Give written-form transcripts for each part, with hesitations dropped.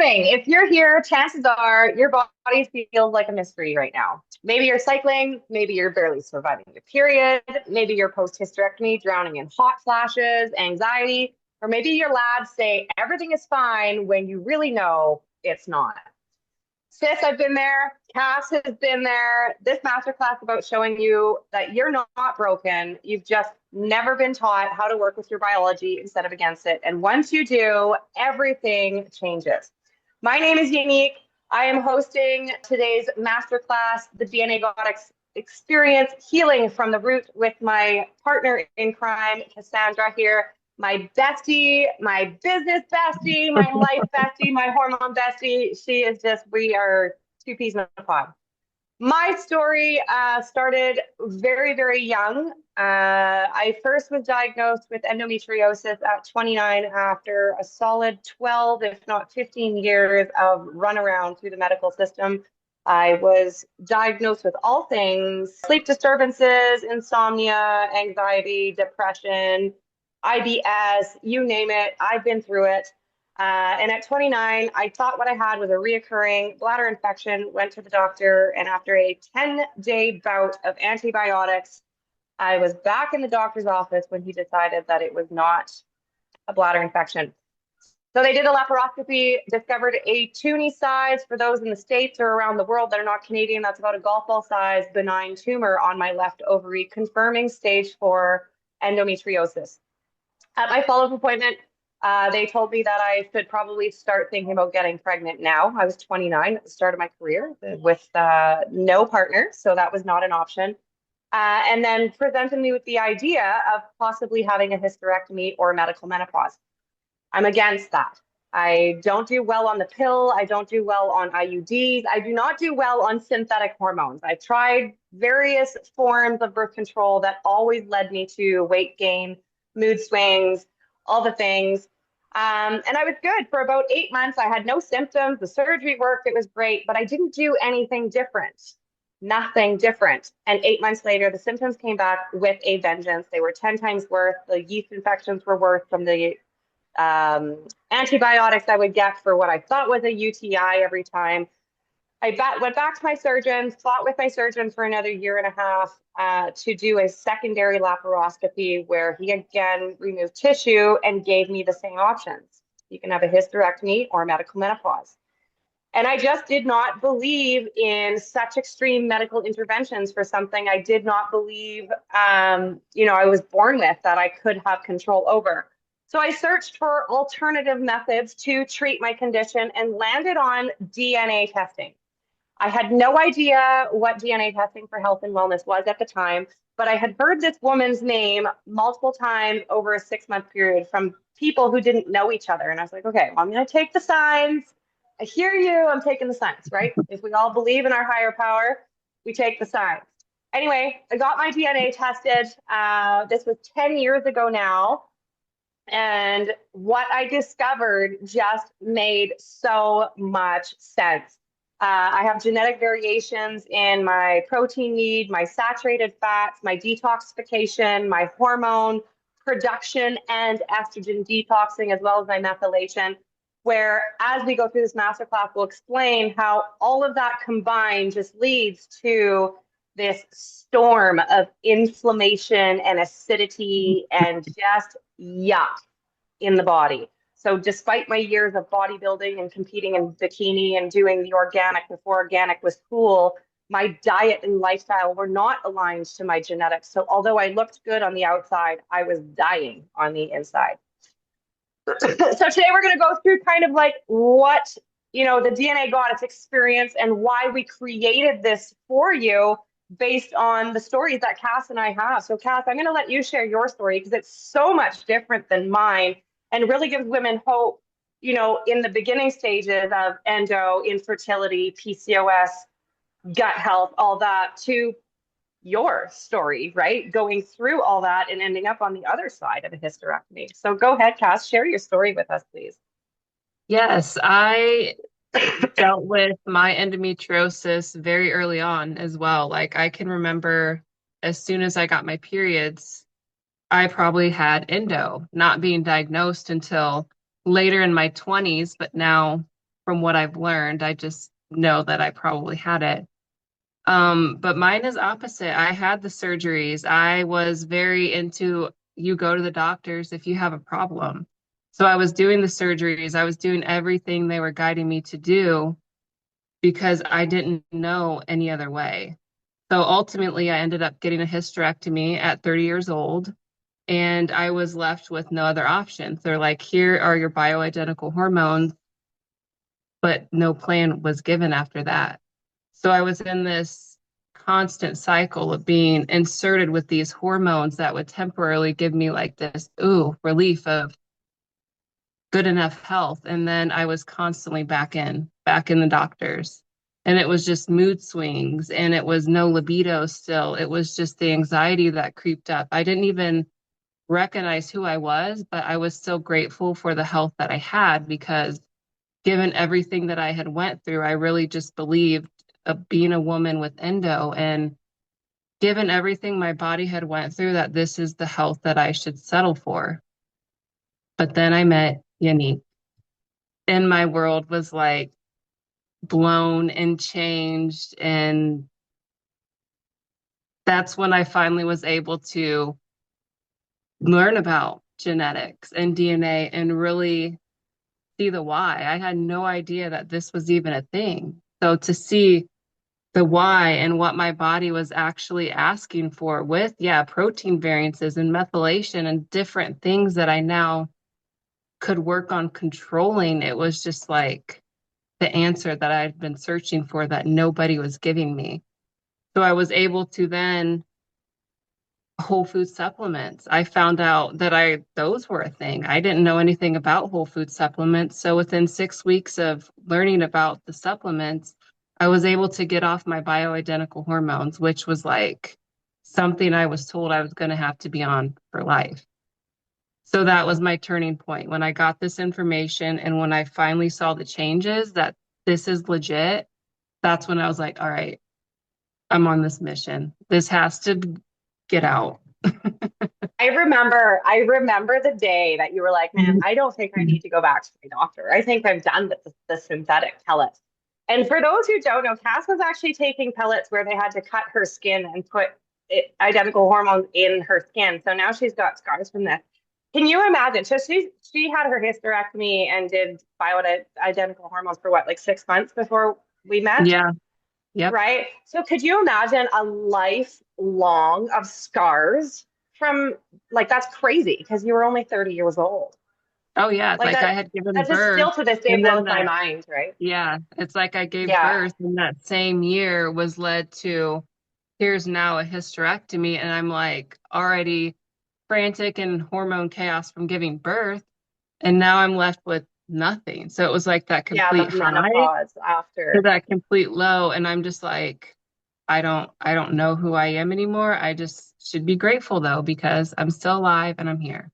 doing? If you're here, chances are your body feels like a mystery right now. Maybe you're cycling, maybe you're barely surviving your period, maybe you're post-hysterectomy, drowning in hot flashes, anxiety, or maybe your labs say everything is fine when you really know it's not. Sis, I've been there. Cass has been there. This masterclass about showing you that you're not broken. You've just never been taught how to work with your biology instead of against it. And once you do, everything changes. My name is Unique. I am hosting today's masterclass, the DNA God Experience Healing from the Root, with my partner in crime, Cassandra here, my bestie, my business bestie, my life bestie, my hormone bestie. She is just, we are two peas in a pod. My story started very, very young. I first was diagnosed with endometriosis at 29 after a solid 12, if not 15 years of runaround through the medical system. I was diagnosed with all things: sleep disturbances, insomnia, anxiety, depression, IBS, you name it. I've been through it. And at 29, I thought what I had was a reoccurring bladder infection, went to the doctor, and after a 10-day bout of antibiotics, I was back in the doctor's office when he decided that it was not a bladder infection. So they did a laparoscopy, discovered a Toonie size, for those in the States or around the world that are not Canadian, that's about a golf ball size benign tumor on my left ovary, confirming stage 4 endometriosis. At my follow-up appointment, they told me that I should probably start thinking about getting pregnant now. I was 29 at the start of my career with no partner, so that was not an option. And then presented me with the idea of possibly having a hysterectomy or medical menopause. I'm against that. I don't do well on the pill. I don't do well on IUDs. I do not do well on synthetic hormones. I've tried various forms of birth control that always led me to weight gain, mood swings, all the things. And I was good for about 8 months. I had no symptoms. The surgery worked. It was great, but I didn't do anything different. Nothing different. And 8 months later, the symptoms came back with a vengeance. They were 10 times worse. The yeast infections were worse from the antibiotics I would get for what I thought was a UTI every time. I went back to my surgeon, fought with my surgeon for another year and a half to do a secondary laparoscopy where he again removed tissue and gave me the same options. You can have a hysterectomy or medical menopause. And I just did not believe in such extreme medical interventions for something I did not believe, I was born with, that I could have control over. So I searched for alternative methods to treat my condition and landed on DNA testing. I had no idea what DNA testing for health and wellness was at the time, but I had heard this woman's name multiple times over a 6-month period from people who didn't know each other. And I was like, okay, well, I'm going to take the signs. I hear you. I'm taking the signs, right? If we all believe in our higher power, we take the signs. Anyway, I got my DNA tested. This was 10 years ago now. And what I discovered just made so much sense. I have genetic variations in my protein need, my saturated fats, my detoxification, my hormone production and estrogen detoxing, as well as my methylation, where as we go through this masterclass, we'll explain how all of that combined just leads to this storm of inflammation and acidity and just yuck in the body. So despite my years of bodybuilding and competing in bikini and doing the organic before organic was cool, my diet and lifestyle were not aligned to my genetics. So although I looked good on the outside, I was dying on the inside. So today we're going to go through kind of like what, the DNA got its experience and why we created this for you based on the stories that Cass and I have. So Cass, I'm going to let you share your story because it's so much different than mine and really gives women hope, in the beginning stages of endo, infertility, PCOS, gut health, all that, to your story, right? Going through all that and ending up on the other side of a hysterectomy. So go ahead, Cass, share your story with us, please. Yes, I dealt with my endometriosis very early on as well. Like I can remember as soon as I got my periods, I probably had endo, not being diagnosed until later in my 20s, but now from what I've learned. I just know that I probably had it. But mine is opposite. I had the surgeries. I was very into you go to the doctors if you have a problem. So I was doing the surgeries. I was doing everything they were guiding me to do because I didn't know any other way. So ultimately, I ended up getting a hysterectomy at 30 years old, and I was left with no other options. They're like, here are your bioidentical hormones, but no plan was given after that. So I was in this constant cycle of being inserted with these hormones that would temporarily give me like this, ooh, relief of good enough health. And then I was constantly back in the doctors. And it was just mood swings and it was no libido still. It was just the anxiety that creeped up. I didn't even recognize who I was, but I was still grateful for the health that I had because given everything that I had went through, I really just believed being a woman with endo and given everything my body had went through that this is the health that I should settle for. But then I met Yannick and my world was like blown and changed. And that's when I finally was able to learn about genetics and DNA and really see the why. I had no idea that this was even a thing. So to see the why and what my body was actually asking for with, yeah, protein variances and methylation and different things that I now could work on controlling, it was just like the answer that I'd been searching for that nobody was giving me. So I was able to then whole food supplements. I found out that those were a thing. I didn't know anything about whole food supplements. So within 6 weeks of learning about the supplements, I was able to get off my bioidentical hormones, which was like something I was told I was going to have to be on for life. So that was my turning point when I got this information and when I finally saw the changes that this is legit, that's when I was like, all right, I'm on this mission. This has to get out. I remember the day that you were like, man, I don't think I need to go back to my doctor. I think I'm done with the synthetic pellets. And for those who don't know, Cass was actually taking pellets where they had to cut her skin and put identical hormones in her skin. So now she's got scars from this. Can you imagine? So she had her hysterectomy and did bioidentical hormones for what, like 6 months before we met? Yeah. Yep. Right? So could you imagine a lifelong of scars from like that's crazy because you were only 30 years old. Oh yeah. Like Like I had given that just birth still to this day and then blows my mind, right? yeah, it's like I gave Yeah. birth and that same year was led to here's now a hysterectomy. And I'm like already frantic and hormone chaos from giving birth. And now I'm left with nothing. So it was like that Yeah, the complete high menopause to after. that complete low. And I'm just like, I don't know who I am anymore. I just should be grateful though, because I'm still alive and I'm here.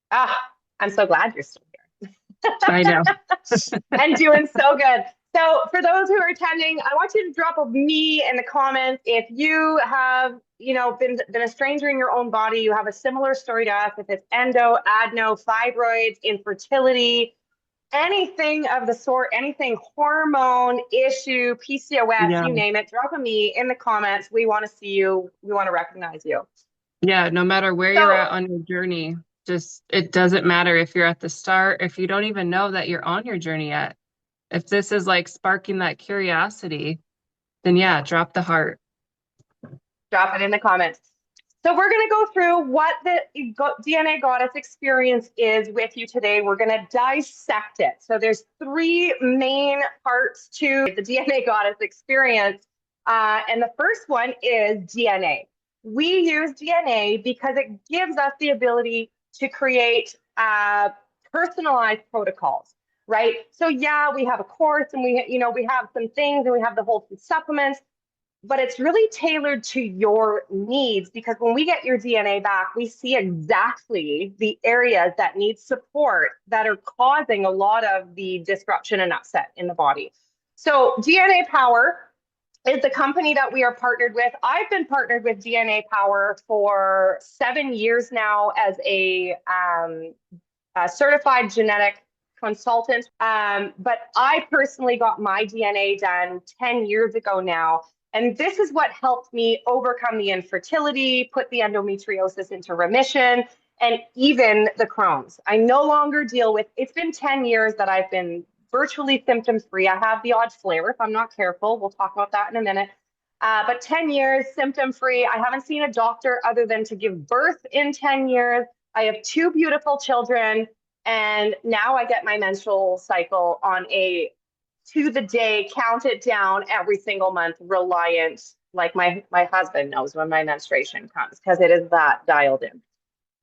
Ah, I'm so glad you're still I know. and doing so good. So for those who are attending, I want you to drop a me in the comments if you have, been a stranger in your own body, you have a similar story to us, if it's endo, adeno, fibroids, infertility, anything of the sort, anything hormone issue, PCOS, Yeah. you name it, drop a me in the comments. We want to see you. We want to recognize you. Yeah. No matter where you're So at on your journey, just it doesn't matter if you're at the start, if you don't even know that you're on your journey yet. If this is like sparking that curiosity, then yeah, drop the heart. drop it in the comments. So we're going to go through what the DNA goddess experience is with you today. We're going to dissect it. So there's three main parts to the DNA goddess experience. And the first one is DNA. We use DNA because it gives us the ability to create personalized protocols, right? So yeah, we have a course and we have some things and we have the whole food supplements, but it's really tailored to your needs because when we get your DNA back, we see exactly the areas that need support that are causing a lot of the disruption and upset in the body. So DNA Power is the company that we are partnered with. I've been partnered with DNA Power for 7 years now as a certified genetic consultant. But I personally got my DNA done 10 years ago now. And this is what helped me overcome the infertility, put the endometriosis into remission, and even the Crohn's. I no longer deal with, it's been 10 years that I've been virtually symptom free. I have the odd flare if I'm not careful. We'll talk about that in a minute. But 10 years symptom free. I haven't seen a doctor other than to give birth in 10 years. I have 2 beautiful children. And now I get my menstrual cycle on a to the day, count it down every single month, reliant, like my husband knows when my menstruation comes because it is that dialed in.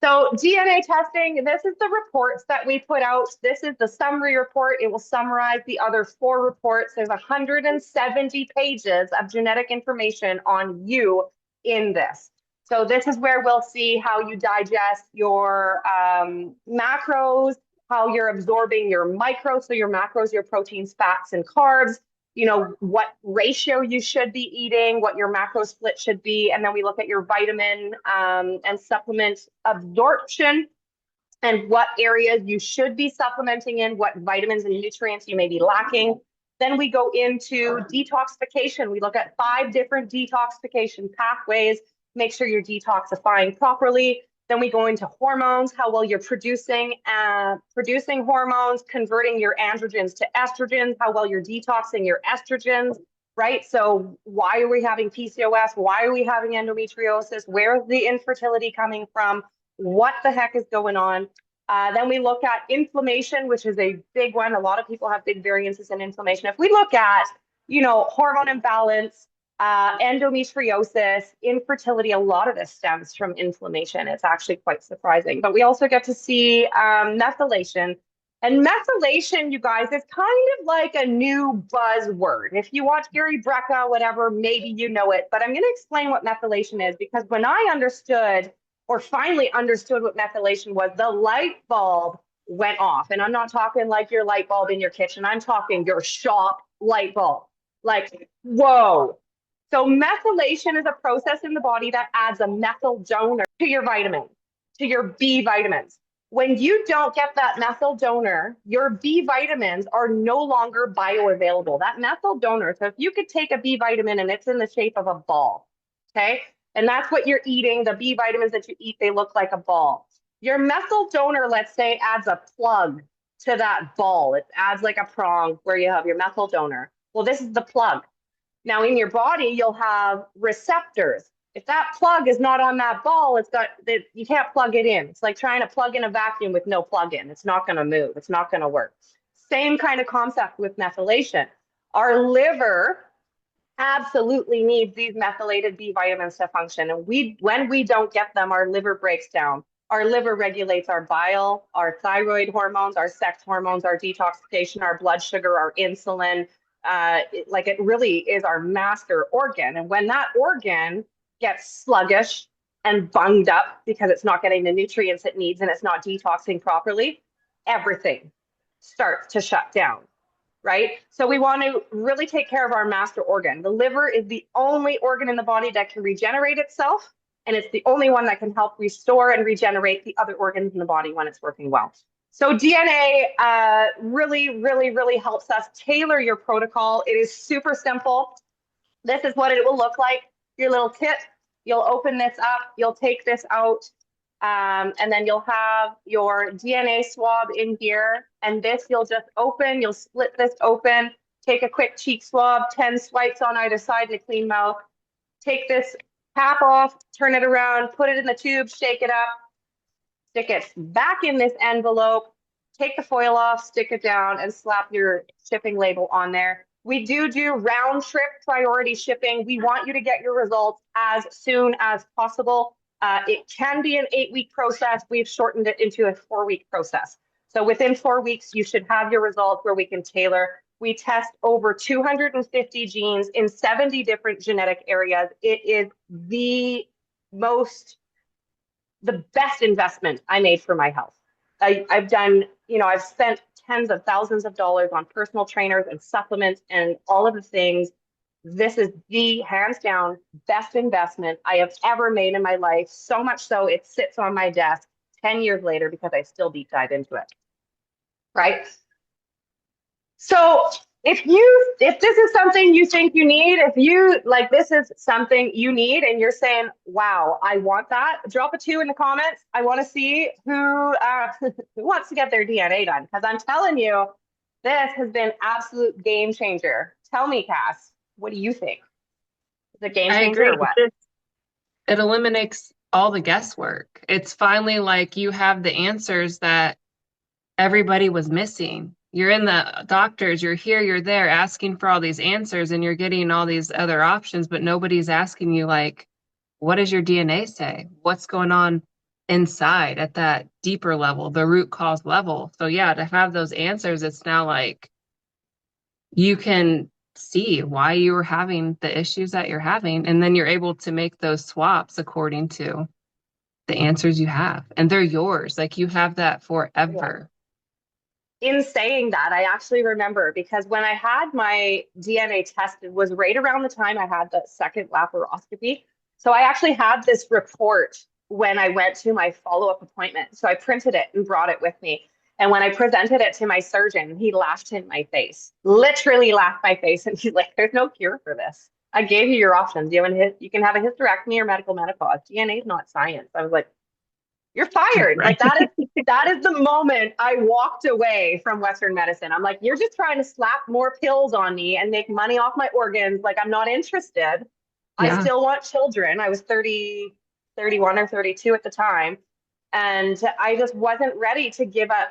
So DNA testing, this is the reports that we put out. This is the summary report. It will summarize the other 4 reports. There's 170 pages of genetic information on you in this. So this is where we'll see how you digest your macros, how you're absorbing your micros, so your macros, your proteins, fats, and carbs, you know, what ratio you should be eating, what your macro split should be. And then we look at your vitamin and supplement absorption and what areas you should be supplementing in, what vitamins and nutrients you may be lacking. Then we go into detoxification. We look at 5 different detoxification pathways, make sure you're detoxifying properly. Then we go into hormones, how well you're producing hormones, converting your androgens to estrogens, how well you're detoxing your estrogens, right? So why are we having PCOS? Why are we having endometriosis? Where's the infertility coming from? What the heck is going on? Then we look at inflammation, which is a big one. A lot of people have big variances in inflammation. If we look at, you know, hormone imbalance, endometriosis, infertility, a lot of this stems from inflammation. It's actually quite surprising. But we also get to see methylation. And methylation, you guys, is kind of like a new buzzword. If you watch Gary Brecka, whatever, maybe you know it. But I'm going to explain what methylation is, because when I understood, or finally understood what methylation was, the light bulb went off. And I'm not talking like your light bulb in your kitchen. I'm talking your shop light bulb. Like, whoa. So methylation is a process in the body that adds a methyl donor to your vitamin, to your B vitamins. When you don't get that methyl donor, your B vitamins are no longer bioavailable. That methyl donor, so if you could take a B vitamin and it's in the shape of a ball, okay? And that's what you're eating. The B vitamins that you eat, they look like a ball. Your methyl donor, let's say, adds a plug to that ball. It adds like a prong where you have your methyl donor. Well, this is the plug. Now in your body, you'll have receptors. If that plug is not on that ball, you can't plug it in. It's like trying to plug in a vacuum with no plug in. It's not going to move. It's not going to work. Same kind of concept with methylation. Our liver absolutely needs these methylated B vitamins to function. And when we don't get them, our liver breaks down. Our liver regulates our bile, our thyroid hormones, our sex hormones, our detoxification, our blood sugar, our insulin. It really is our master organ. And when that organ gets sluggish and bunged up because it's not getting the nutrients it needs and it's not detoxing properly, everything starts to shut down, right? So we want to really take care of our master organ. The liver is the only organ in the body that can regenerate itself, and it's the only one that can help restore and regenerate the other organs in the body when it's working well. So DNA really, really, really helps us tailor your protocol. It is super simple. This is what it will look like. Your little kit, you'll open this up, you'll take this out, and then you'll have your DNA swab in here. And this you'll just open, you'll split this open, take a quick cheek swab, 10 swipes on either side in a clean mouth. Take this cap off, turn it around, put it in the tube, shake it up. Stick it back in this envelope, take the foil off, stick it down, and slap your shipping label on there. We do round trip priority shipping. We want you to get your results as soon as possible. It can be an 8-week process. We've shortened it into a 4-week process. So within 4 weeks, you should have your results where we can tailor. We test over 250 genes in 70 different genetic areas. It is the best investment I made for my health. I've done, I've spent tens of thousands of dollars on personal trainers and supplements and all of the things. This is the hands down best investment I have ever made in my life. So much so it sits on my desk 10 years later because I still deep dive into it. Right? So if this is something you think you need, if you like this is something you need and you're saying, wow, I want that, drop a 2 in the comments. I want to see who wants to get their DNA done. Because I'm telling you, this has been absolute game changer. Tell me, Cass, what do you think? Is it a game I changer agree. or what? It eliminates all the guesswork. It's finally like you have the answers that everybody was missing. You're in the doctors, you're here, you're there asking for all these answers and you're getting all these other options, but nobody's asking you, like, what does your DNA say? What's going on inside at that deeper level, the root cause level? So yeah, to have those answers, it's now like you can see why you were having the issues that you're having, and then you're able to make those swaps according to the answers you have, and they're yours. Like you have that Yeah. forever. In saying that, I actually remember because when I had my DNA tested was right around the time I had the second laparoscopy. So I actually had this report when I went to my follow-up appointment. So I printed it and brought it with me. And when I presented it to my surgeon, he laughed in my face, literally laughed my face. And he's like, there's no cure for this. I gave you your options. You can have a hysterectomy or medical menopause. DNA is not science. I was like, you're fired. Right. Like that is the moment I walked away from Western medicine. I'm like, you're just trying to slap more pills on me and make money off my organs. Like I'm not interested. I Yeah. still want children. I was 30, 31 or 32 at the time. And I just wasn't ready to give up,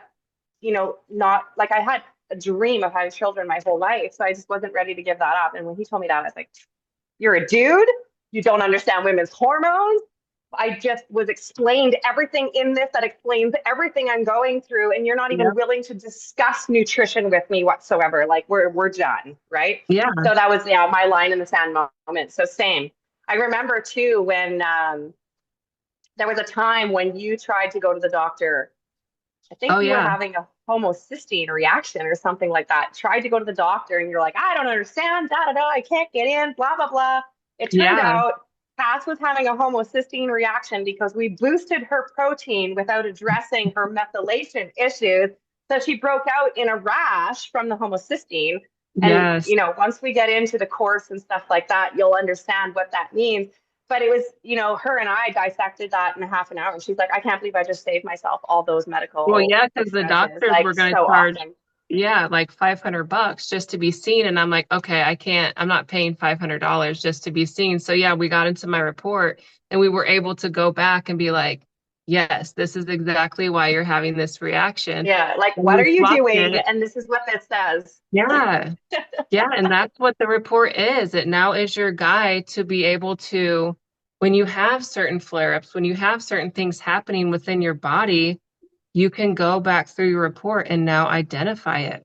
not like I had a dream of having children my whole life. So I just wasn't ready to give that up. And when he told me that, I was like, you're a dude. You don't understand women's hormones. I just was explained everything in this that explains everything I'm going through, and you're not even Yep. willing to discuss nutrition with me whatsoever. Like we're done, right? Yeah. So that was my line in the sand moment. So same. I remember too when there was a time when you tried to go to the doctor. I think Oh you were yeah. having a homocysteine reaction or something like that. Tried to go to the doctor and you're like, I don't understand, da da da, I can't get in, blah blah blah. It turned Yeah. out Cass was having a homocysteine reaction because we boosted her protein without addressing her methylation issues. So she broke out in a rash from the homocysteine. And Yes. once we get into the course and stuff like that, you'll understand what that means. But it was, her and I dissected that in a half an hour. And she's like, I can't believe I just saved myself all those Well, medical yeah, because the expenses. doctors Like were going so to charge, awesome. yeah, like $500 just to be seen. And I'm like, okay, I can't, I'm not paying $500 just to be seen. So yeah, we got into my report and we were able to go back and be like, yes, this is exactly why you're having this reaction. Yeah. Like, And what we are you swapped doing? it. And this is what this says. Yeah. Yeah. And that's what the report is. It now is your guide to be able to, when you have certain flare-ups, when you have certain things happening within your body, you can go back through your report and now identify it.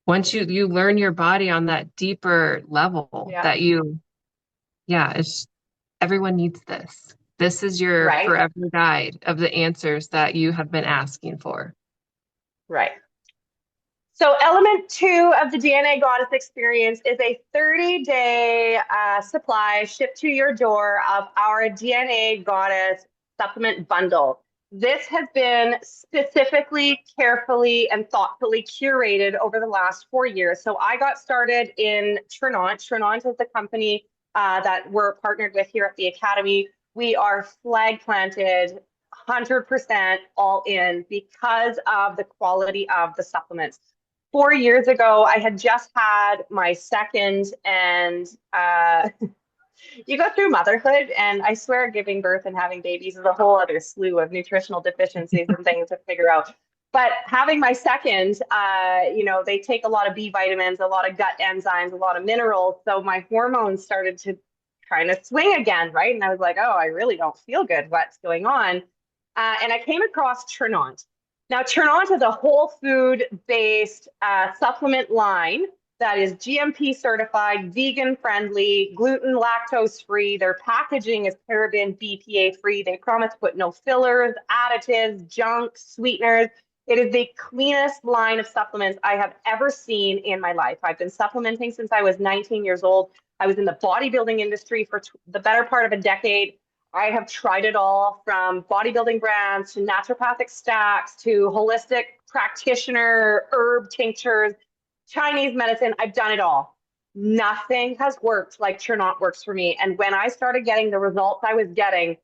Once you learn your body on that deeper level Yeah. that yeah, it's everyone needs this. This is your Right. forever guide of the answers that you have been asking for. Right. So, element 2 of the DNA Goddess experience is a 30-day supply shipped to your door of our DNA Goddess supplement bundle. This has been specifically, carefully, and thoughtfully curated over the last 4 years. So, I got started in Trinont. Trinont is the company that we're partnered with here at the Academy. We are flag planted 100% all in because of the quality of the supplements. 4 years ago, I had just had my second, and you go through motherhood, and I swear giving birth and having babies is a whole other slew of nutritional deficiencies and things to figure out. But having my second, they take a lot of B vitamins, a lot of gut enzymes, a lot of minerals. So my hormones started to kind of swing again, right? And I was like, oh, I really don't feel good. What's going on? And I came across Trinont. Now, Trinont is a whole food based supplement line that is GMP certified, vegan friendly, gluten, lactose free. Their packaging is paraben BPA free. They promise to put no fillers, additives, junk, sweeteners. It is the cleanest line of supplements I have ever seen in my life. I've been supplementing since I was 19 years old. I was in the bodybuilding industry for the better part of a decade. I have tried it all from bodybuilding brands to naturopathic stacks to holistic practitioner herb tinctures. Chinese medicine, I've done it all. Nothing has worked like Chernot works for me. And when I started getting the results I was getting,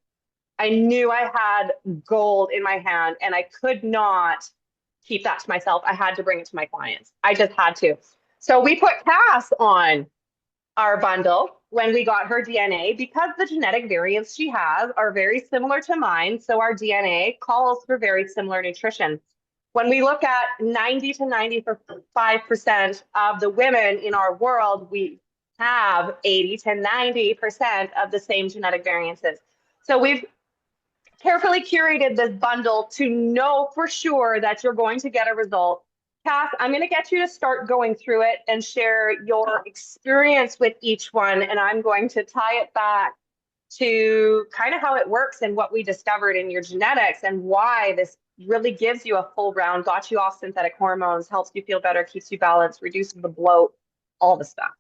I knew I had gold in my hand and I could not keep that to myself. I had to bring it to my clients. I just had to. So we put Cass on our bundle when we got her DNA because the genetic variants she has are very similar to mine. So our DNA calls for very similar nutrition. When we look at 90 to 95% of the women in our world, we have 80 to 90% of the same genetic variances. So we've carefully curated this bundle to know for sure that you're going to get a result. Kath, I'm going to get you to start going through it and share your experience with each one. And I'm going to tie it back to kind of how it works and what we discovered in your genetics and why this really gives you a full round, got you off synthetic hormones, helps you feel better, keeps you balanced, reduces the bloat, all the stuff.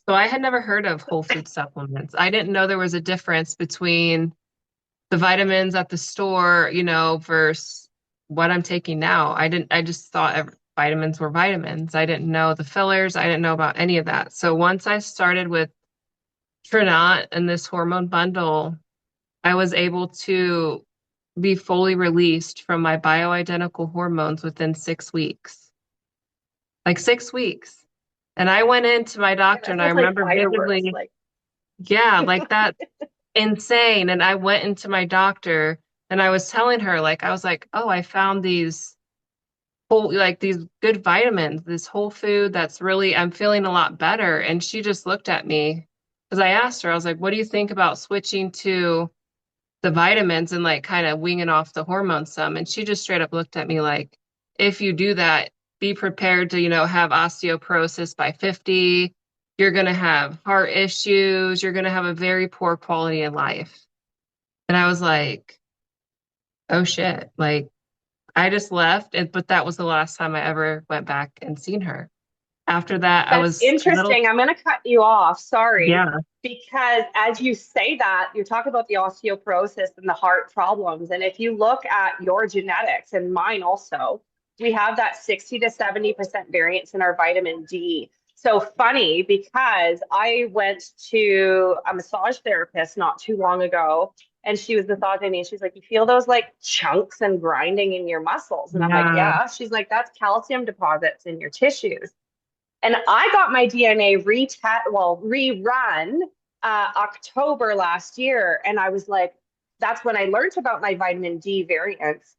So I had never heard of whole food supplements. I didn't know there was a difference between the vitamins at the store, versus what I'm taking now. I just thought vitamins were vitamins. I didn't know the fillers. I didn't know about any of that. So once I started with Trinot and this hormone bundle, I was able to be fully released from my bioidentical hormones within 6 weeks. Like 6 weeks. And I went into my Yeah, doctor that and I sounds like remember fireworks. vividly, Like, yeah, like that insane. And I went into my doctor and I was telling her, like, I was like, oh, I found these good vitamins, this whole food that's really, I'm feeling a lot better. And she just looked at me because I asked her, I was like, what do you think about switching to the vitamins and like kind of winging off the hormones some? And she just straight up looked at me like, if you do that, be prepared to, have osteoporosis by 50. You're going to have heart issues. You're going to have a very poor quality of life. And I was like, oh shit. Like I just left, but that was the last time I ever went back and seen her. After that, I that's was a little, interesting. I'm going to cut you off. Sorry. yeah, Because as you say that, you talk about the osteoporosis and the heart problems. And if you look at your genetics and mine also, we have that 60 to 70% variance in our vitamin D. So funny because I went to a massage therapist not too long ago and she was massaging me and she's like, you feel those like chunks and grinding in your muscles? And I'm like, yeah, yeah. She's like, that's calcium deposits in your tissues. And I got my DNA rerun October last year. And I was like, that's when I learned about my vitamin D variants.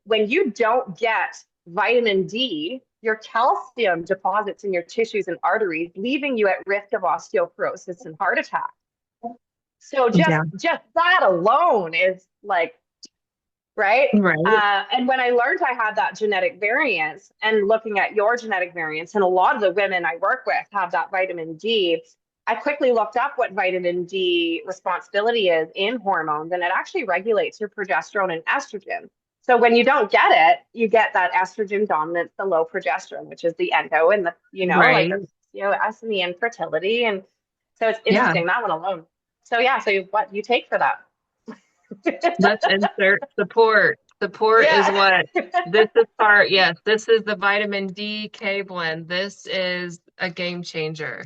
When you don't get vitamin D, your calcium deposits in your tissues and arteries, leaving you at risk of osteoporosis and heart attack. So just yeah, just that alone is like right? right. And when I learned I had that genetic variance and looking at your genetic variance, and a lot of the women I work with have that vitamin D, I quickly looked up what vitamin D responsibility is in hormones, and it actually regulates your progesterone and estrogen. So when you don't get it, you get that estrogen dominance, the low progesterone, which is the endo and like Right. the PCOS and the infertility. And so it's Yeah. interesting that one alone. So yeah, so what you take for that? Let's insert support. Support is Yeah. what this is part. Yes, this is the vitamin D K blend. This is a game changer.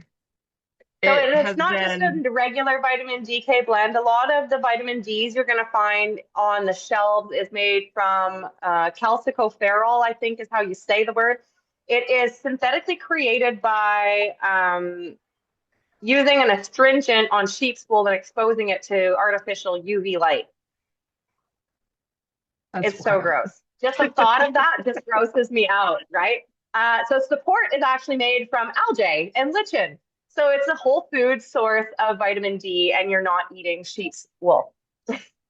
So It it's has not just been, a regular vitamin DK blend. A lot of the vitamin Ds you're going to find on the shelves is made from calcicoferol, I think is how you say the word. It is synthetically created by using an astringent on sheep's wool and exposing it to artificial UV light. that's It's so wild. gross. Just the thought of that just grosses me out, right? So support is actually made from algae and lichen. So it's a whole food source of vitamin D, and you're not eating sheep's wool.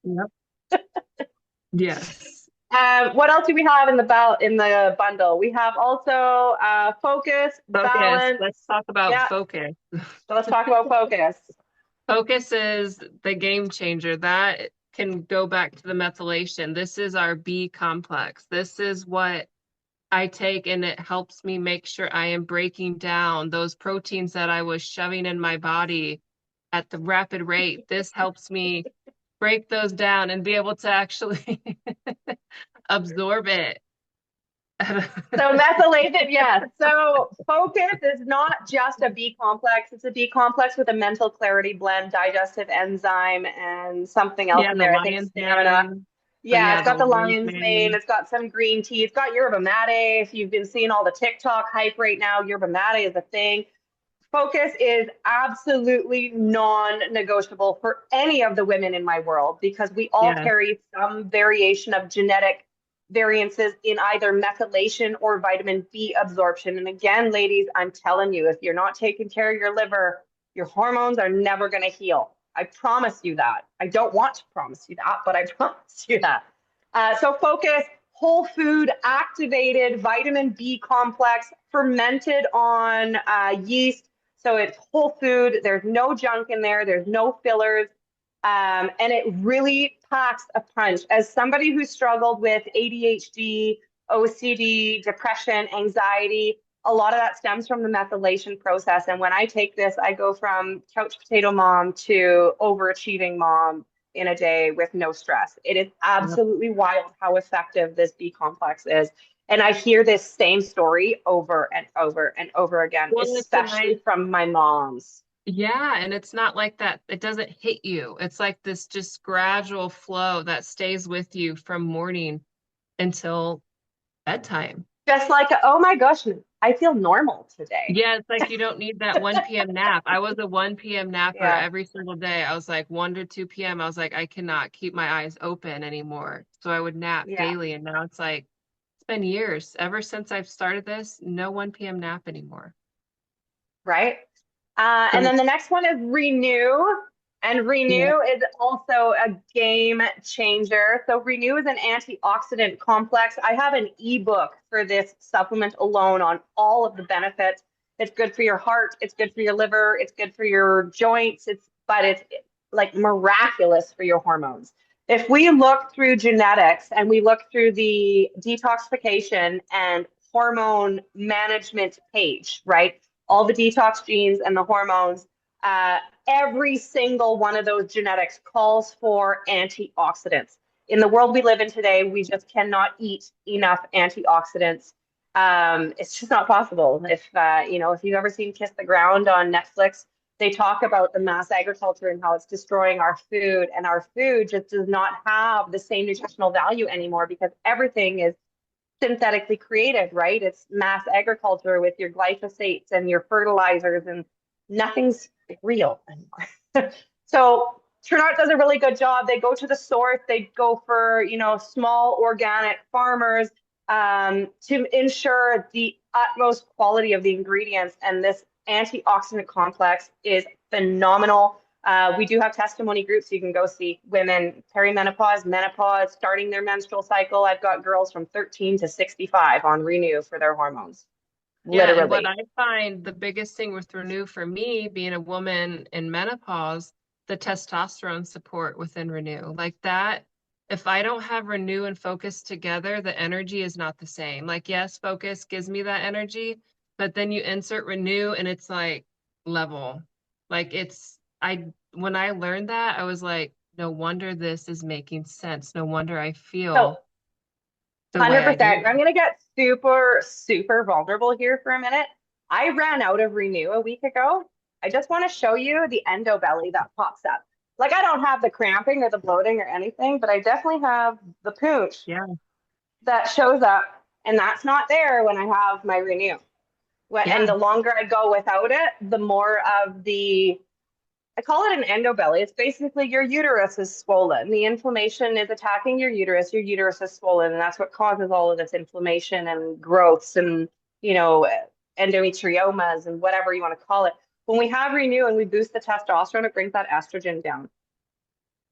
Yep. Yes. What else do we have in the bundle? We have also focus, Focus. balance. Let's talk about Yeah, focus. so let's talk about focus. Focus is the game changer. That can go back to the methylation. This is our B complex. This is what I take, and it helps me make sure I am breaking down those proteins that I was shoving in my body at the rapid rate. This helps me break those down and be able to actually absorb it. So methylated, yes. So focus is not just a B complex. It's a B complex with a mental clarity blend, digestive enzyme, and something else Yeah, in the there. I think lion's stamina. mane. But Yeah, yeah, it's the got the lion's lion's mane. mane. It's got some green tea. It's got yerba mate. If you've been seeing all the TikTok hype right now, yerba mate is a thing. Focus is absolutely non-negotiable for any of the women in my world because we all Yes. carry some variation of genetic variances in either methylation or vitamin B absorption. And again, ladies, I'm telling you, if you're not taking care of your liver, your hormones are never going to heal. I promise you that. I don't want to promise you that, but I promise you that. So focus, whole food activated vitamin B complex fermented on yeast. So it's whole food. There's no junk in there. There's no fillers. And it really packs a punch. As somebody who struggled with ADHD, OCD, depression, anxiety, a lot of that stems from the methylation process. And when I take this, I go from couch potato mom to overachieving mom in a day with no stress. It is Yep. absolutely wild how effective this B complex is. And I hear this same story over and over and over again, Well, it's a nice, especially from my moms. yeah, and it's not like that. It doesn't hit you. It's like this just gradual flow that stays with you from morning until bedtime. Just like, oh my gosh, I feel normal today. Yeah, it's like you don't need that 1 p.m. nap. I was a 1 p.m. napper Yeah, every single day. I was like 1 to 2 p.m. I was like, I cannot keep my eyes open anymore. So I would nap yeah, daily. And now it's like, it's been years. Ever since I've started this, no 1 p.m. nap anymore. right. And So then the next one is Renew. And yeah, Renew is also a game changer. So Renew is an antioxidant complex. I have an ebook for this supplement alone on all of the benefits. It's good for your heart. It's good for your liver. It's good for your joints. But it's like miraculous for your hormones. If we look through genetics and we look through the detoxification and hormone management page, right? All the detox genes and the hormones, uh, every single one of those genetics calls for antioxidants. In the world we live in today, we just cannot eat enough antioxidants. It's just not possible. If you've ever seen Kiss the Ground on Netflix, they talk about the mass agriculture and how it's destroying our food, and our food just does not have the same nutritional value anymore because everything is synthetically created, right? It's mass agriculture with your glyphosates and your fertilizers, and nothing's real anymore. So Trinart does a really good job. They go to the source. They go for small organic farmers to ensure the utmost quality of the ingredients. And this antioxidant complex is phenomenal. We do have testimony groups. You can go see women perimenopause, menopause, starting their menstrual cycle. I've got girls from 13 to 65 on Renew for their hormones, yeah. And what literally. I find the biggest thing with Renew for me, being a woman in menopause, the testosterone support within Renew. Like that, if I don't have Renew and Focus together, the energy is not the same. Like, yes, Focus gives me that energy, but then you insert Renew and it's like level. Like when I learned that, I was like, no wonder this is making sense. No wonder I So feel the way I 100%. do. I'm going to get super, super vulnerable here for a minute. I ran out of Renew a week ago. I just want to show you the endo belly that pops up. Like, I don't have the cramping or the bloating or anything, but I definitely have the pooch Yeah. that shows up, and that's not there when I have my Renew. And Yeah. the longer I go without it, the more of the, I call it an endobelly. It's basically your uterus is swollen. The inflammation is attacking your uterus. Your uterus is swollen, and that's what causes all of this inflammation and growths and, you know, endometriomas and whatever you want to call it. When we have Renew and we boost the testosterone, it brings that estrogen down,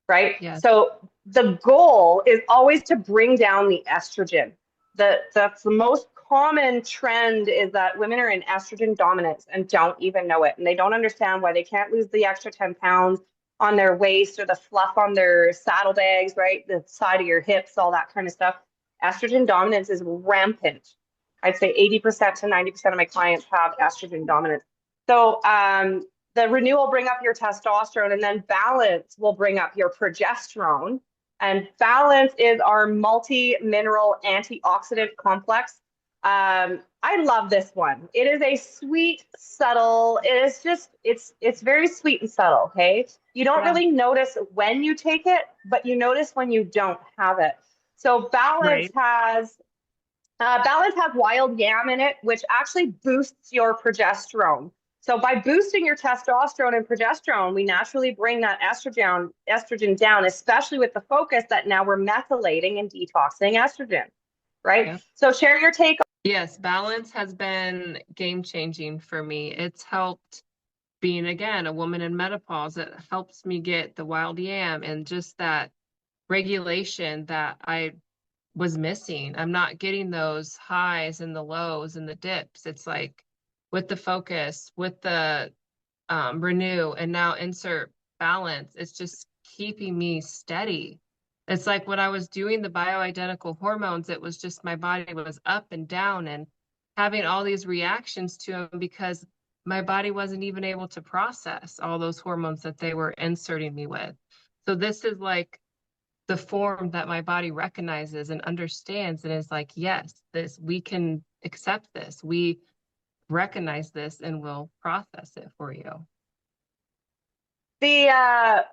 right? Yeah. So the goal is always to bring down the estrogen. That's the most common trend is that women are in estrogen dominance and don't even know it. And they don't understand why they can't lose the extra 10 pounds on their waist or the fluff on their saddlebags, right? The side of your hips, all that kind of stuff. Estrogen dominance is rampant. I'd say 80% to 90% of my clients have estrogen dominance. So the Renew will bring up your testosterone, and then Balance will bring up your progesterone. And Balance is our multi-mineral antioxidant complex. I love this one. It is a sweet, subtle, it is just, it's very sweet and subtle, okay? You don't Yeah. really notice when you take it, but you notice when you don't have it. So Right. Balance has wild yam in it, which actually boosts your progesterone. So by boosting your testosterone and progesterone, we naturally bring that estrogen down, especially with the focus that now we're methylating and detoxing estrogen, right? Yeah. So share your take. Yes, balance has been game changing for me. It's helped being again a woman in menopause. It helps me get the wild yam and just that regulation that I was missing. I'm not getting those highs and the lows and the dips. It's like with the focus, with the renew, and now insert balance, it's just keeping me steady. It's like when I was doing the bioidentical hormones, it was just my body was up and down and having all these reactions to them because my body wasn't even able to process all those hormones that they were inserting me with. So this is like the form that my body recognizes and understands and is like, yes, this we can accept this. We recognize this and will process it for you. The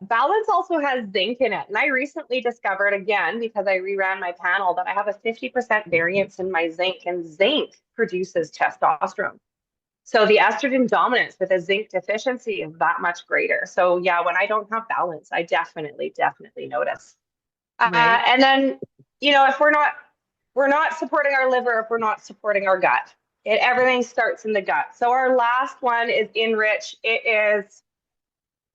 balance also has zinc in it. And I recently discovered again, because I reran my panel, that I have a 50% variance in my zinc, and zinc produces testosterone. So the estrogen dominance with a zinc deficiency is that much greater. So yeah, when I don't have balance, I definitely notice. Right. And then, if we're not supporting our liver, if we're not supporting our gut, everything starts in the gut. So our last one is enrich. It is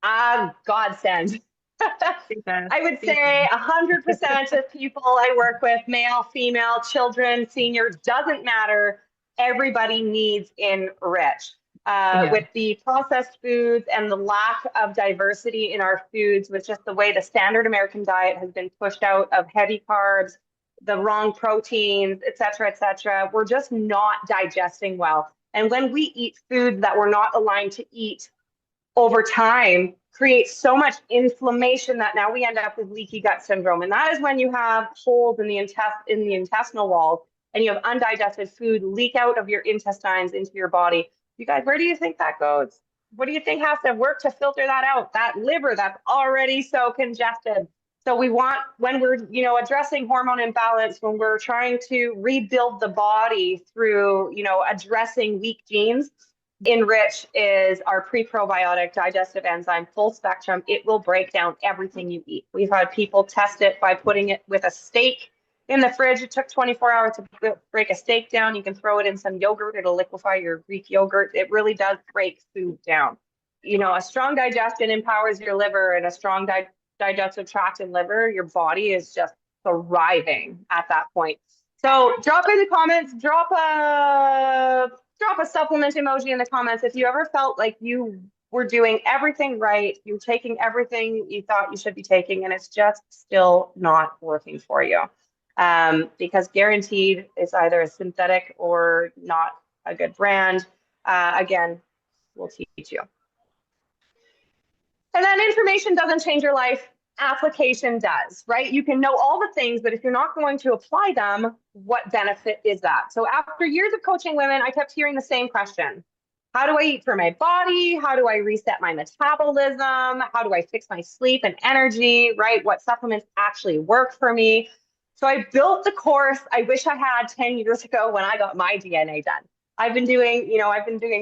a godsend. Yes. I would say 100% of people I work with, male, female, children, seniors, doesn't matter. Everybody needs enrich. Yeah. With the processed foods and the lack of diversity in our foods, with just the way the standard American diet has been pushed out of heavy carbs, the wrong proteins, et cetera, we're just not digesting well. And when we eat foods that we're not aligned to eat over time, creates so much inflammation that now we end up with leaky gut syndrome. And that is when you have holes in the intestinal walls and you have undigested food leak out of your intestines into your body. You guys, where do you think that goes? What do you think has to work to filter that out? That liver that's already so congested. So we want, when we're, addressing hormone imbalance, when we're trying to rebuild the body through, addressing weak genes, Enrich is our pre-probiotic digestive enzyme, full spectrum. It will break down everything you eat. We've had people test it by putting it with a steak in the fridge. It took 24 hours to break a steak down. You can throw it in some yogurt. It'll liquefy your Greek yogurt. It really does break food down. A strong digestion empowers your liver, and a strong digestive tract and liver, your body is just thriving at that point. So drop in the comments, drop a supplement emoji in the comments if you ever felt like you were doing everything right, you're taking everything you thought you should be taking, and it's just still not working for you. Because guaranteed it's either a synthetic or not a good brand. Again, we'll teach you. And then information doesn't change your life. Application does, right? You can know all the things, but if you're not going to apply them, what benefit is that? So after years of coaching women, I kept hearing the same question. How do I eat for my body? How do I reset my metabolism? How do I fix my sleep and energy, right? What supplements actually work for me? So I built the course I wish I had 10 years ago when I got my DNA done. I've been doing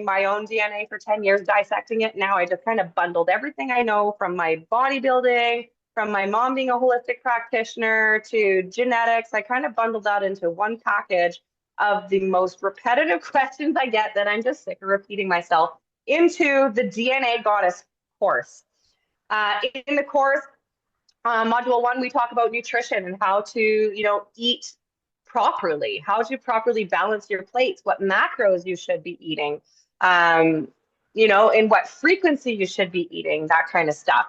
my own DNA for 10 years, dissecting it. Now I just kind of bundled everything I know from my bodybuilding, from my mom being a holistic practitioner to genetics. I kind of bundled that into one package of the most repetitive questions I get that I'm just sick of repeating myself into the DNA Goddess course. In the course, module 1, we talk about nutrition and how to, eat properly, how to properly balance your plates, what macros you should be eating, in what frequency you should be eating, that kind of stuff.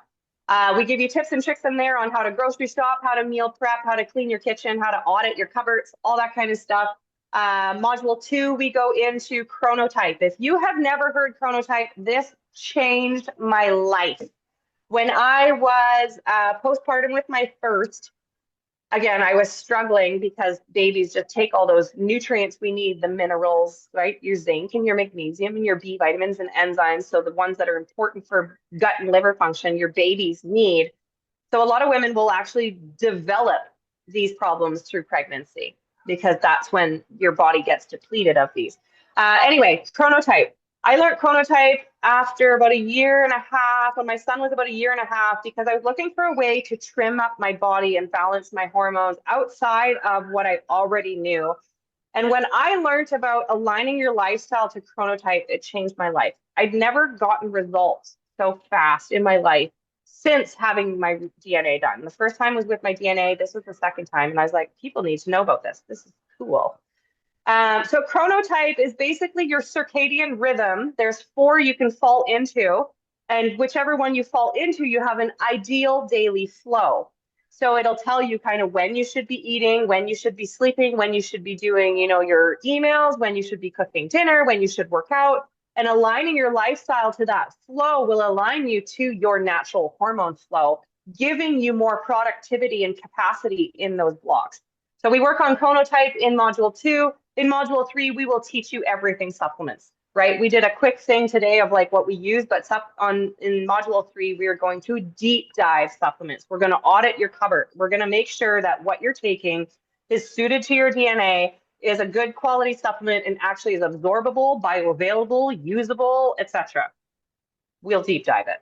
We give you tips and tricks in there on how to grocery shop, how to meal prep, how to clean your kitchen, how to audit your cupboards, all that kind of stuff. Module 2, we go into chronotype. If you have never heard chronotype, this changed my life. When I was postpartum with my first, again, I was struggling because babies just take all those nutrients we need, the minerals, right? Your zinc and your magnesium and your B vitamins and enzymes. So the ones that are important for gut and liver function, your babies need. So a lot of women will actually develop these problems through pregnancy because that's when your body gets depleted of these. Anyway, chronotype. I learned chronotype after about a year and a half, when my son was about a year and a half, because I was looking for a way to trim up my body and balance my hormones outside of what I already knew. And when I learned about aligning your lifestyle to chronotype, it changed my life. I'd never gotten results so fast in my life since having my DNA done. The first time was with my DNA. This was the second time. And I was like, people need to know about this. This is cool. So chronotype is basically your circadian rhythm. There's four you can fall into, and whichever one you fall into, you have an ideal daily flow. So it'll tell you kind of when you should be eating, when you should be sleeping, when you should be doing, your emails, when you should be cooking dinner, when you should work out. And aligning your lifestyle to that flow will align you to your natural hormone flow, giving you more productivity and capacity in those blocks. So we work on chronotype in module 2. In module 3, we will teach you everything supplements, right? We did a quick thing today of like what we use, but in module 3, we are going to deep dive supplements. We're going to audit your cupboard. We're going to make sure that what you're taking is suited to your DNA, is a good quality supplement, and actually is absorbable, bioavailable, usable, etc. We'll deep dive it.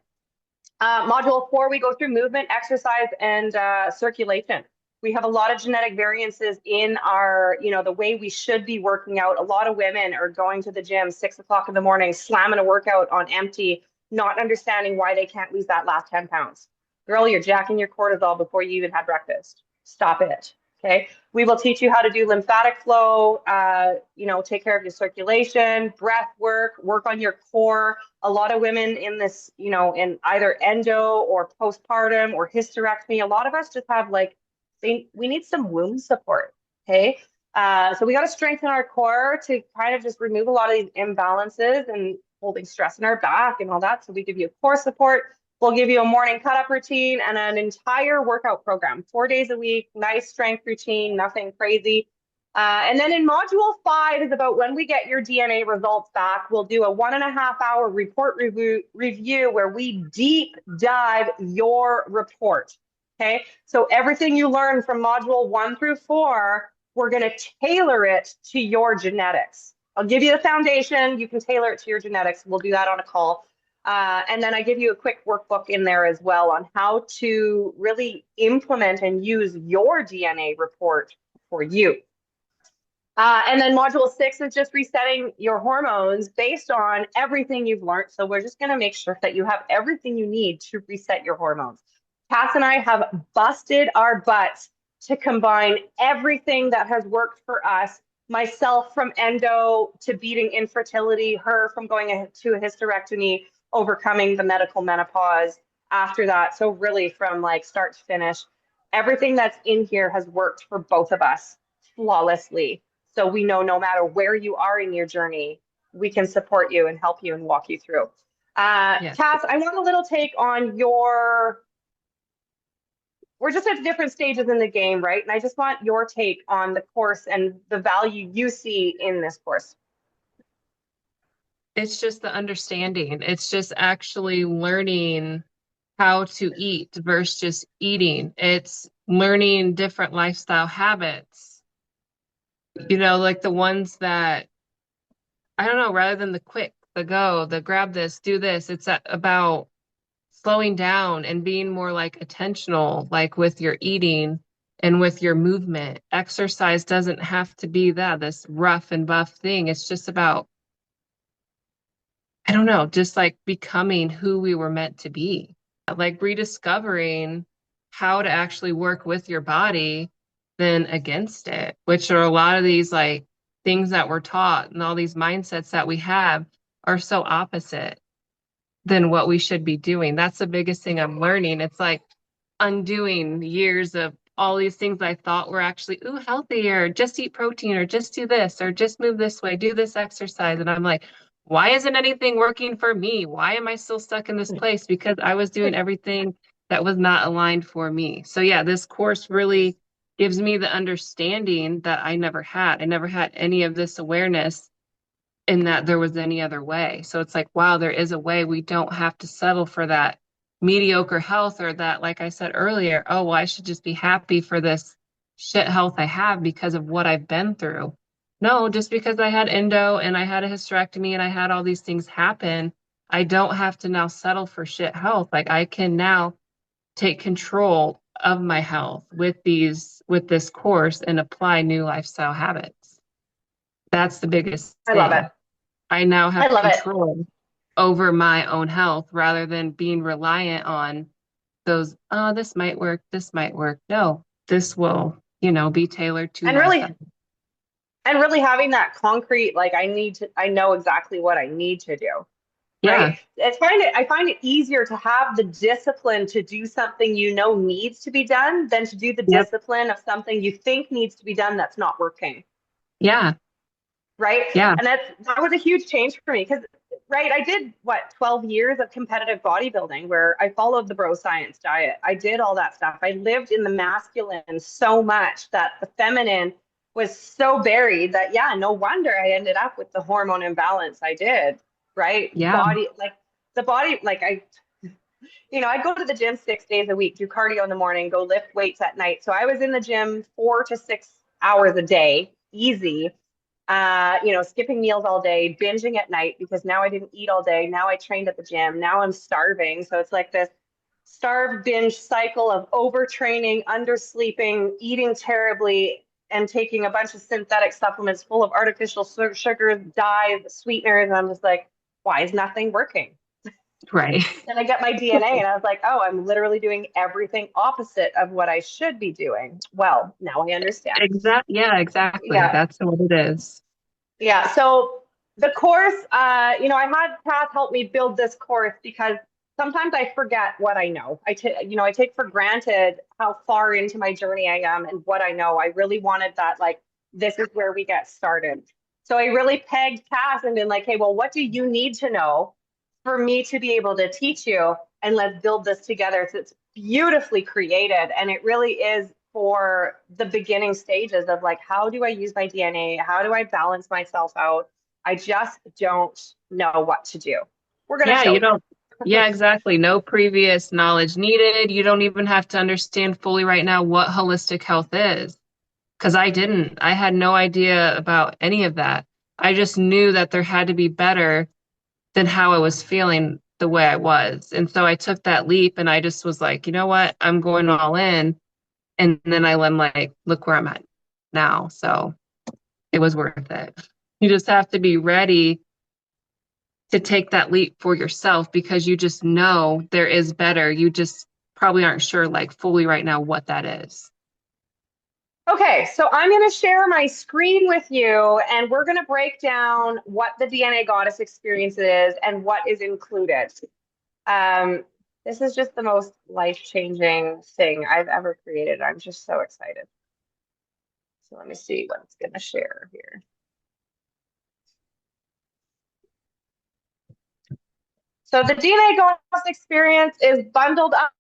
Module 4, we go through movement, exercise, and circulation. We have a lot of genetic variances in our, the way we should be working out. A lot of women are going to the gym 6 o'clock in the morning, slamming a workout on empty, not understanding why they can't lose that last 10 pounds. Girl, you're jacking your cortisol before you even had breakfast. Stop it. Okay. We will teach you how to do lymphatic flow, take care of your circulation, breath work on your core. A lot of women in this, in either endo or postpartum or hysterectomy, a lot of us just have we need some womb support. Okay. So we got to strengthen our core to kind of just remove a lot of these imbalances and holding stress in our back and all that. So we give you core support. We'll give you a morning cut-up routine and an entire workout program, 4 days a week, nice strength routine, nothing crazy. And then in module 5 is about when we get your DNA results back, we'll do a 1.5-hour report review where we deep dive your report. Okay. So everything you learn from module 1 through 4, we're going to tailor it to your genetics. I'll give you the foundation. You can tailor it to your genetics. We'll do that on a call. And then I give you a quick workbook in there as well on how to really implement and use your DNA report for you. And then module 6 is just resetting your hormones based on everything you've learned. So we're just going to make sure that you have everything you need to reset your hormones. Cass and I have busted our butts to combine everything that has worked for us, myself from endo to beating infertility, her from going to a hysterectomy, overcoming the medical menopause after that. So really from start to finish, everything that's in here has worked for both of us flawlessly. So we know no matter where you are in your journey, we can support you and help you and walk you through. Yes. Cass, I want a little take on we're just at different stages in the game, right? And I just want your take on the course and the value you see in this course. It's just the understanding. It's just actually learning how to eat versus just eating. It's learning different lifestyle habits, like the ones that, I don't know, rather than the quick, the go, the grab this, do this, it's about slowing down and being more attentional, with your eating and with your movement. Exercise doesn't have to be this rough and buff thing. It's just about, I don't know, just becoming who we were meant to be, rediscovering how to actually work with your body than against it, which are a lot of these things that we're taught, and all these mindsets that we have are so opposite than what we should be doing. That's the biggest thing I'm learning. It's undoing years of all these things I thought were actually, healthy, or just eat protein, or just do this, or just move this way, do this exercise. And I'm like, why isn't anything working for me? Why am I still stuck in this place? Because I was doing everything that was not aligned for me. So yeah, this course really gives me the understanding that I never had. I never had any of this awareness in that there was any other way. So it's like, wow, there is a way. We don't have to settle for that mediocre health or that, like I said earlier, oh, well, I should just be happy for this shit health I have because of what I've been through. No, just because I had endo and I had a hysterectomy and I had all these things happen, I don't have to now settle for shit health. Like I can now take control of my health with this course and apply new lifestyle habits. That's the biggest I love it. thing. I now I have love it. control over my own health rather than being reliant on those, oh, this might work. No, this will, be tailored to And myself. really having that concrete, like I know exactly what I need to do. Right. Yeah. I find it easier to have the discipline to do something you know needs to be done than to do the Yep. discipline of something you think needs to be done that's not working. Yeah. Right. Yeah. And that was a huge change for me because, right, I did 12 years of competitive bodybuilding where I followed the bro science diet. I did all that stuff. I lived in the masculine so much that the feminine was so buried that, yeah, no wonder I ended up with the hormone imbalance I did. Right. Yeah. The body, like I go to the gym 6 days a week, do cardio in the morning, go lift weights at night. So I was in the gym 4 to 6 hours a day, easy. Skipping meals all day, binging at night because now I didn't eat all day. Now I trained at the gym. Now I'm starving. So it's like this starve binge cycle of overtraining, undersleeping, eating terribly, and taking a bunch of synthetic supplements full of artificial sugars, dyes, sweeteners. And I'm just like, why is nothing working? Right. And I get my DNA and I was like, oh, I'm literally doing everything opposite of what I should be doing. Well, now I understand. Yeah, exactly. Yeah. That's what it is. Yeah. So the course, I had Kath help me build this course because sometimes I forget what I know. I take for granted how far into my journey I am and what I know. I really wanted that, like, this is where we get started. So I really pegged Kath and been like, hey, well, what do you need to know for me to be able to teach you? And let's build this together. So it's beautifully created. And it really is for the beginning stages of like, how do I use my DNA? How do I balance myself out? I just don't know what to do. We're going to Yeah, show you you. don't. Yeah, exactly. No previous knowledge needed. You don't even have to understand fully right now what holistic health is. Because I didn't. I had no idea about any of that. I just knew that there had to be better than how I was feeling the way I was. And so I took that leap and I just was like, you know what? I'm going all in. And then I'm like, look where I'm at now. So it was worth it. You just have to be ready to take that leap for yourself because you just know there is better. You just probably aren't sure like fully right now what that is. Okay, so I'm going to share my screen with you and we're going to break down what the DNA Goddess experience is and what is included. This is just the most life-changing thing I've ever created. I'm just so excited. So let me see what it's going to share here. So the DNA Goddess experience is bundled up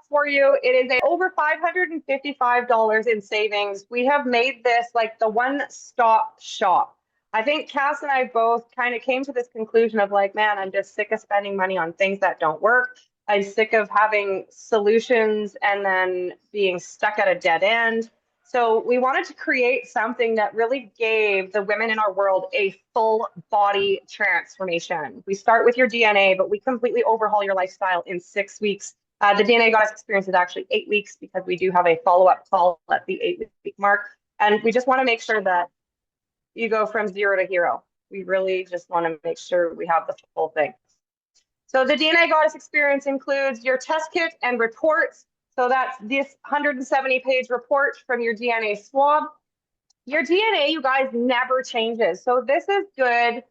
for you. It is over $555 in savings. We have made this like the one-stop shop. I think Cass and I both kind of came to this conclusion of like, man, I'm just sick of spending money on things that don't work. I'm sick of having solutions and then being stuck at a dead end. So we wanted to create something that really gave the women in our world a full body transformation. We start with your DNA, but we completely overhaul your lifestyle in 6 weeks. The DNA Goddess experience is actually 8 weeks because we do have a follow-up call at the 8-week mark. And we just want to make sure that you go from zero to hero. We really just want to make sure we have the full thing. So the DNA Goddess experience includes your test kit and reports. So that's this 170-page report from your DNA swab. Your DNA, you guys, never changes. So this is good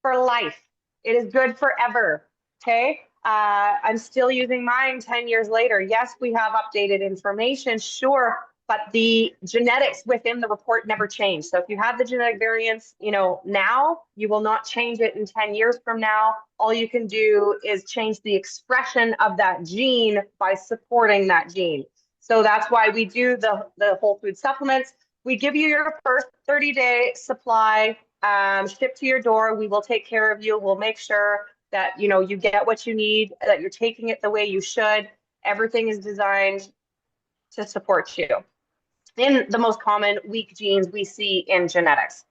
for life. It is good forever. Okay. I'm still using mine 10 years later. Yes, we have updated information, sure, but the genetics within the report never change. So if you have the genetic variants, now you will not change it in 10 years from now. All you can do is change the expression of that gene by supporting that gene. So that's why we do the whole food supplements. We give you your first 30-day supply shipped to your door. We will take care of you. We'll make sure that, you know, you get what you need, that you're taking it the way you should. Everything is designed to support you in the most common weak genes we see in genetics.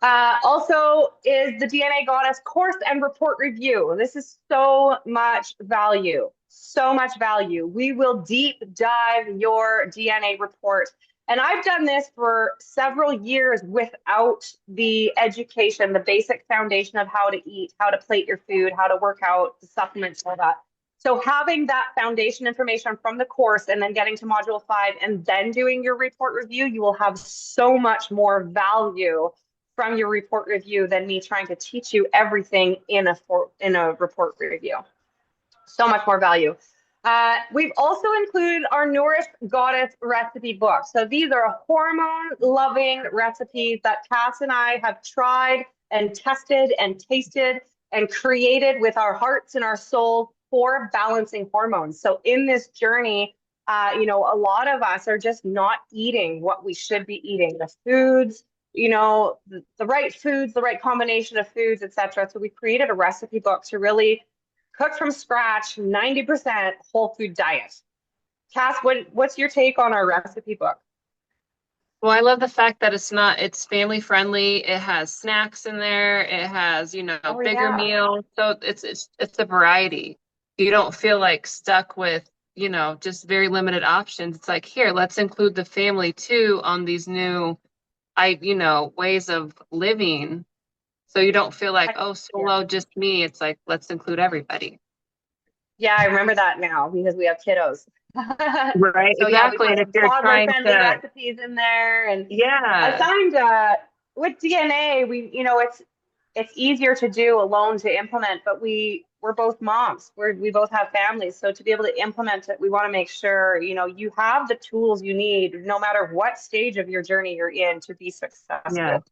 Also is the DNA Goddess course and report review. This is so much value, so much value. We will deep dive your DNA report. And I've done this for several years without the education, the basic foundation of how to eat, how to plate your food, how to work out, the supplements, all that. So having that foundation information from the course and then getting to module 5 and then doing your report review, you will have so much more value from your report review than me trying to teach you everything in a report review. So much more value. We've also included our Nourish Goddess recipe book. So these are hormone-loving recipes that Cass and I have tried and tested and tasted and created with our hearts and our souls for balancing hormones. So in this journey, you know, a lot of us are just not eating what we should be eating, the foods, you know, the right foods, the right combination of foods, etc. So we created a recipe book to really cook from scratch, 90% whole food diet. Cass, what's your take on our recipe book? Well, I love the fact that it's family friendly. It has snacks in there. It has, you know, bigger Yeah. meals. So it's a variety. You don't feel like stuck with, you know, just very limited options. It's like, here, let's include the family too on these new, you know, ways of living. So you don't feel like, oh, solo, just me. It's like, let's include everybody. Yeah, I remember that now because we have kiddos. Right, So yeah, we exactly. put And if some you're trying toddler-friendly to, recipes in there, and I yeah, find with DNA, you know, it's easier to do alone to implement, but we're both moms. We both have families, so to be able to implement it, we want to make sure, you know, you have the tools you need, no matter what stage of your journey you're in, to be yeah. successful.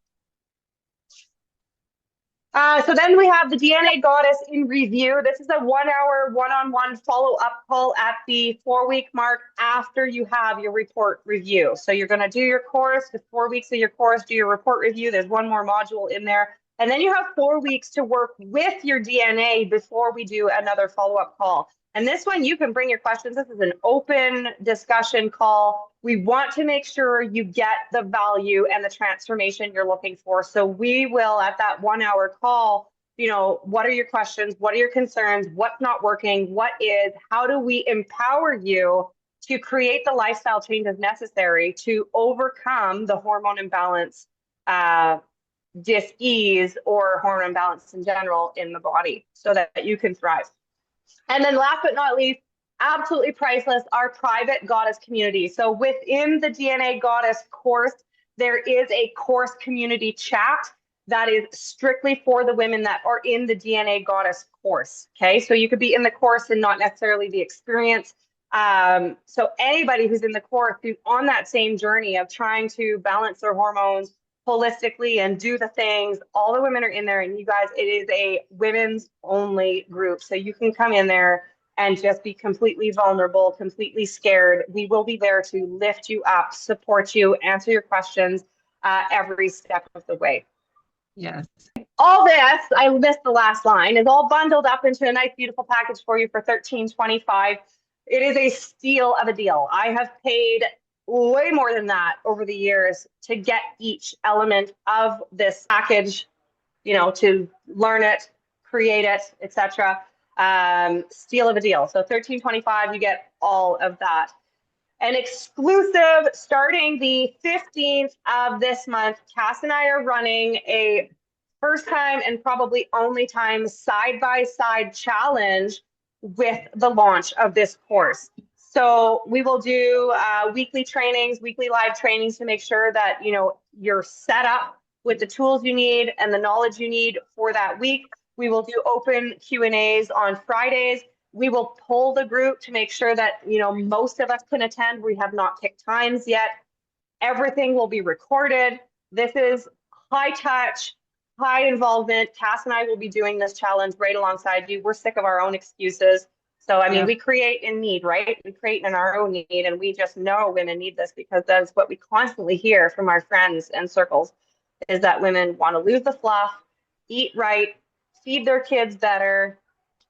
So then we have the DNA Goddess in review. This is a 1-hour one-on-one follow-up call at the 4-week mark after you have your report review. So you're going to do your course, the 4 weeks of your course, do your report review. There's one more module in there. And then you have 4 weeks to work with your DNA before we do another follow-up call. And this one, you can bring your questions. This is an open discussion call. We want to make sure you get the value and the transformation you're looking for. So we will, at that 1-hour call, you know, what are your questions? What are your concerns? What's not working? What is? How do we empower you to create the lifestyle changes necessary to overcome the hormone imbalance, dis-ease, or hormone imbalance in general in the body so that you can thrive? And then last but not least, absolutely priceless, our private goddess community. So within the DNA Goddess course, there is a course community chat that is strictly for the women that are in the DNA Goddess course. Okay, so you could be in the course and not necessarily the experience. So anybody who's in the course, who's on that same journey of trying to balance their hormones holistically and do the things, all the women are in there. And you guys, it is a women's only group. So you can come in there and just be completely vulnerable, completely scared. We will be there to lift you up, support you, answer your questions every step of the way. Yes. All this, I missed the last line, is all bundled up into a nice, beautiful package for you for $13.25. It is a steal of a deal. I have paid way more than that over the years to get each element of this package, you know, to learn it, create it, etc. Steal of a deal. So $13.25, you get all of that. An exclusive starting the 15th of this month. Cass and I are running a first time and probably only time side-by-side challenge with the launch of this course. So we will do weekly trainings, weekly live trainings to make sure that, you know, you're set up with the tools you need and the knowledge you need for that week. We will do open Q&As on Fridays. We will poll the group to make sure that, you know, most of us can attend. We have not picked times yet. Everything will be recorded. This is high touch, high involvement. Cass and I will be doing this challenge right alongside you. We're sick of our own excuses. So, I mean, Yeah. we create in need, right? We create in our own need, and we just know women need this because that's what we constantly hear from our friends and circles is that women want to lose the fluff, eat right, feed their kids better,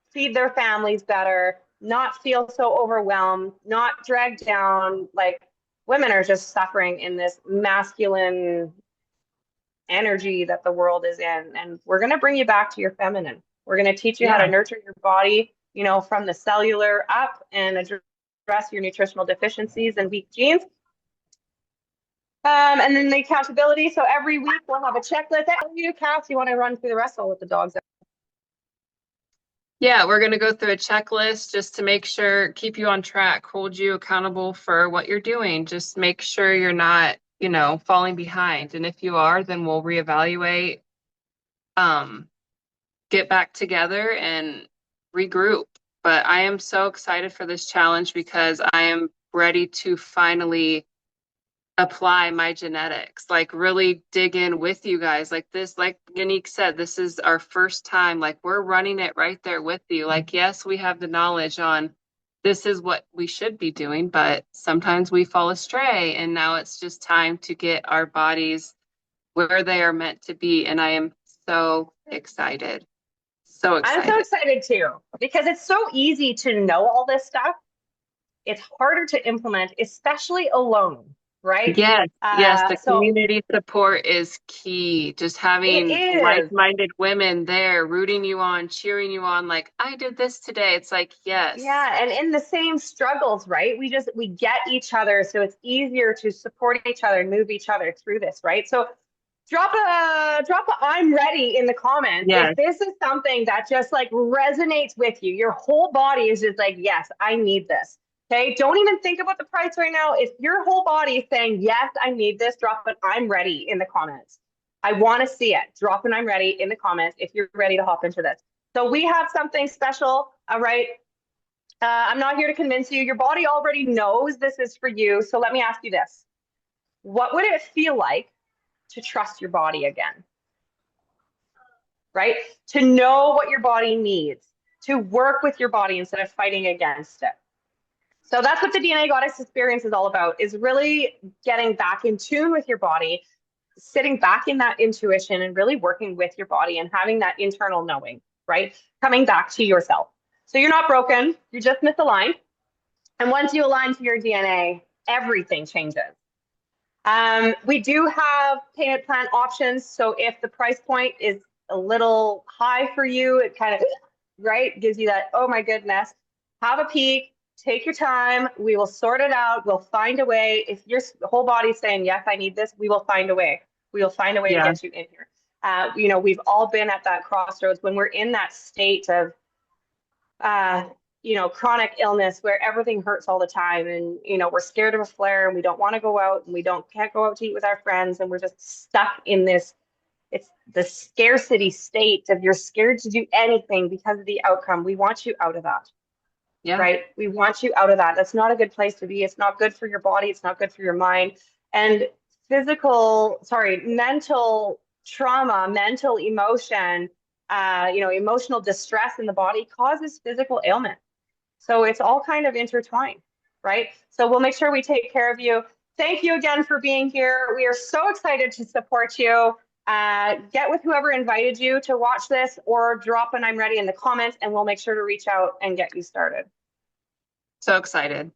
feed their families better, not feel so overwhelmed, not dragged down. Like women are just suffering in this masculine energy that the world is in. And we're going to bring you back to your feminine. We're going to teach you how to Yeah. nurture your body, you know, from the cellular up and address your nutritional deficiencies and weak genes. And then the accountability. So every week we'll have a checklist. You, Cass, you want to run through the rest of with the dogs? Yeah, we're going to go through a checklist just to make sure, keep you on track, hold you accountable for what you're doing. Just make sure you're not, falling behind. And if you are, then we'll reevaluate, get back together and regroup. But I am so excited for this challenge because I am ready to finally apply my genetics, like really dig in with you guys. Like this, like Unique said, this is our first time. Like we're running it right there with you. Like, yes, we have the knowledge on this is what we should be doing, but sometimes we fall astray. And now it's just time to get our bodies where they are meant to be. And I am so excited. So I'm so excited. excited too, because it's so easy to know all this stuff. It's harder to implement, especially alone, right? Yes, yes, the So community support is key. Just it having is. like-minded women there rooting you on, cheering you on, like, I did this today. It's like, yes. Yeah, and in the same struggles, right? We get each other, so it's easier to support each other and move each other through this, right? So drop a I'm ready in the comments if Yes, this is something that just like resonates with you. Your whole body is just like, yes, I need this. Okay, don't even think about the price right now. If your whole body is saying, yes, I need this, drop an I'm ready in the comments. I want to see it. Drop an I'm ready in the comments if you're ready to hop into this. So we have something special, all right? I'm not here to convince you. Your body already knows this is for you. So let me ask you this. What would it feel like to trust your body again? Right? To know what your body needs, to work with your body instead of fighting against it. So that's what the DNA Goddess experience is all about, is really getting back in tune with your body, sitting back in that intuition and really working with your body and having that internal knowing, right? Coming back to yourself. So you're not broken, you're just misaligned. And once you align to your DNA, everything changes. We do have payment plan options. So if the price point is a little high for you, it kind of, right, gives you that, oh my goodness, have a peek, take your time. We will sort it out. We'll find a way. If your whole body's saying, yes, I need this, we will find a way. We will find a way to yeah, get you in here. We've all been at that crossroads when we're in that state of, chronic illness where everything hurts all the time and, we're scared of a flare and we don't want to go out and can't go out to eat with our friends. And we're just stuck in this, it's the scarcity state of you're scared to do anything because of the outcome. We want you out of that, yeah, right? We want you out of that. That's not a good place to be. It's not good for your body. It's not good for your mind. And mental trauma, mental emotion, emotional distress in the body causes physical ailment. So it's all kind of intertwined, right? So we'll make sure we take care of you. Thank you again for being here. We are so excited to support you. Get with whoever invited you to watch this or drop an I'm ready in the comments and we'll make sure to reach out and get you started. so excited.